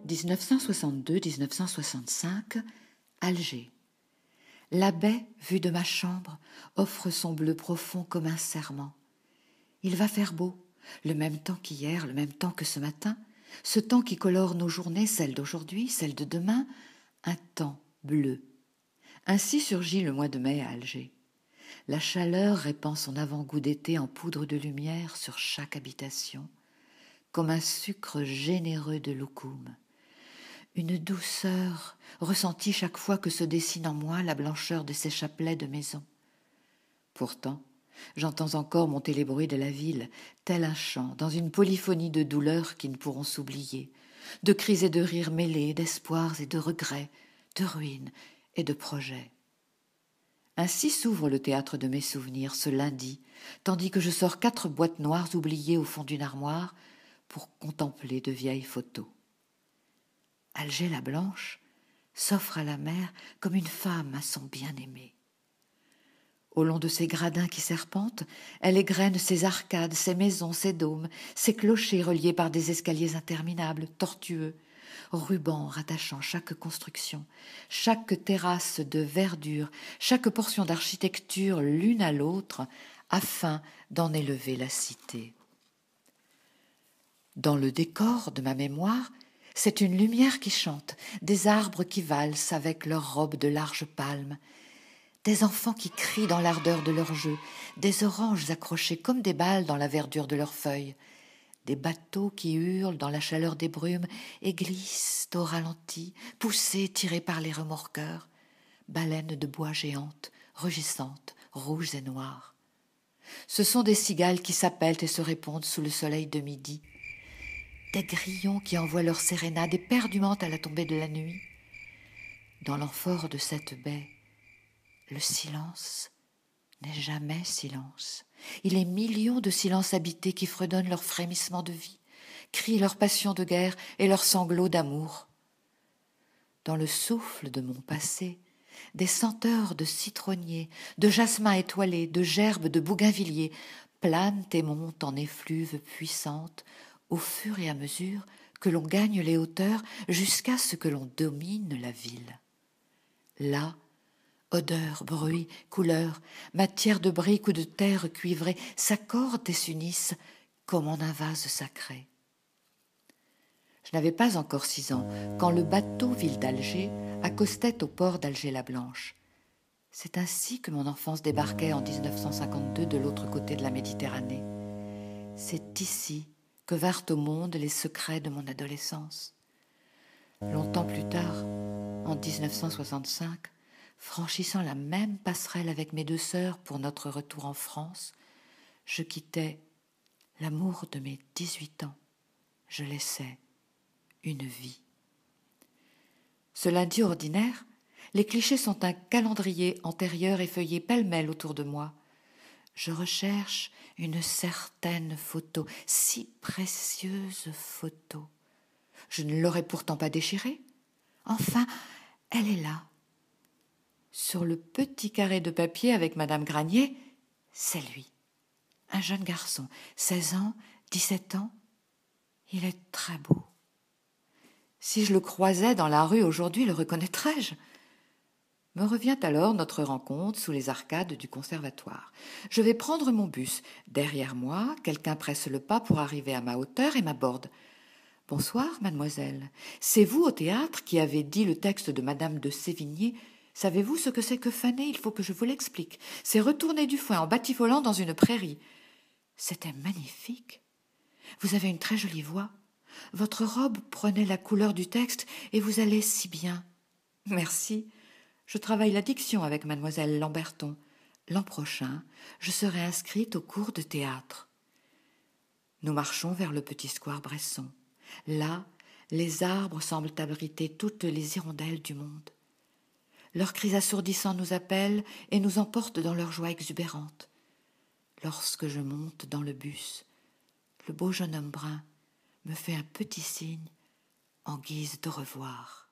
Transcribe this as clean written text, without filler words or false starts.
(1962-1965), Alger. La baie, vue de ma chambre, offre son bleu profond comme un serment. Il va faire beau, le même temps qu'hier, le même temps que ce matin, ce temps qui colore nos journées, celles d'aujourd'hui, celles de demain, un temps bleu. Ainsi surgit le mois de mai à Alger. La chaleur répand son avant-goût d'été en poudre de lumière sur chaque habitation, comme un sucre généreux de loukoum. Une douceur ressentie chaque fois que se dessine en moi la blancheur de ces chapelets de maison. Pourtant, j'entends encore monter les bruits de la ville, tel un chant, dans une polyphonie de douleurs qui ne pourront s'oublier, de cris et de rires mêlés, d'espoirs et de regrets, de ruines et de projets. Ainsi s'ouvre le théâtre de mes souvenirs ce lundi, tandis que je sors 4 boîtes noires oubliées au fond d'une armoire pour contempler de vieilles photos. Alger la Blanche s'offre à la mer comme une femme à son bien-aimé. Au long de ses gradins qui serpentent, elle égrène ses arcades, ses maisons, ses dômes, ses clochers reliés par des escaliers interminables, tortueux, rubans rattachant chaque construction, chaque terrasse de verdure, chaque portion d'architecture l'une à l'autre, afin d'en élever la cité. Dans le décor de ma mémoire, c'est une lumière qui chante, des arbres qui valsent avec leurs robes de larges palmes, des enfants qui crient dans l'ardeur de leur jeu, des oranges accrochées comme des balles dans la verdure de leurs feuilles, des bateaux qui hurlent dans la chaleur des brumes et glissent au ralenti, poussés, tirés par les remorqueurs, baleines de bois géantes, rugissantes, rouges et noires. Ce sont des cigales qui s'appellent et se répondent sous le soleil de midi, des grillons qui envoient leur sérénade éperdument à la tombée de la nuit. Dans l'amphore de cette baie, le silence n'est jamais silence. Il est millions de silences habités qui fredonnent leur frémissement de vie, crient leur passion de guerre et leurs sanglots d'amour. Dans le souffle de mon passé, des senteurs de citronniers, de jasmin étoilé, de gerbes de bougainvilliers planent et montent en effluves puissantes au fur et à mesure que l'on gagne les hauteurs jusqu'à ce que l'on domine la ville. Là, odeurs, bruits, couleurs, matière de briques ou de terre cuivrée s'accordent et s'unissent comme en un vase sacré. Je n'avais pas encore 6 ans quand le bateau Ville d'Alger accostait au port d'Alger-la-Blanche. C'est ainsi que mon enfance débarquait en 1952 de l'autre côté de la Méditerranée. C'est ici que vinrent au monde les secrets de mon adolescence. Longtemps plus tard, en 1965, franchissant la même passerelle avec mes 2 sœurs pour notre retour en France, je quittais l'amour de mes 18 ans. Je laissais une vie. Ce lundi ordinaire, les clichés sont un calendrier antérieur effeuillé pêle-mêle autour de moi. Je recherche une certaine photo, si précieuse photo. Je ne l'aurais pourtant pas déchirée. Enfin, elle est là. Sur le petit carré de papier avec Madame Granier, c'est lui. Un jeune garçon, 16 ans, 17 ans. Il est très beau. Si je le croisais dans la rue aujourd'hui, le reconnaîtrais-je ? Me revient alors notre rencontre sous les arcades du conservatoire. Je vais prendre mon bus. Derrière moi, quelqu'un presse le pas pour arriver à ma hauteur et m'aborde. « Bonsoir, mademoiselle. C'est vous au théâtre qui avez dit le texte de Madame de Sévigné. Savez-vous ce que c'est que faner ? Il faut que je vous l'explique. C'est retourner du foin en batifolant dans une prairie. » C'était magnifique. Vous avez une très jolie voix. Votre robe prenait la couleur du texte et vous allez si bien. Merci. Je travaille la diction avec mademoiselle Lamberton. L'an prochain, je serai inscrite au cours de théâtre. Nous marchons vers le petit square Bresson. Là, les arbres semblent abriter toutes les hirondelles du monde. Leurs cris assourdissants nous appellent et nous emportent dans leur joie exubérante. Lorsque je monte dans le bus, le beau jeune homme brun me fait un petit signe en guise de revoir.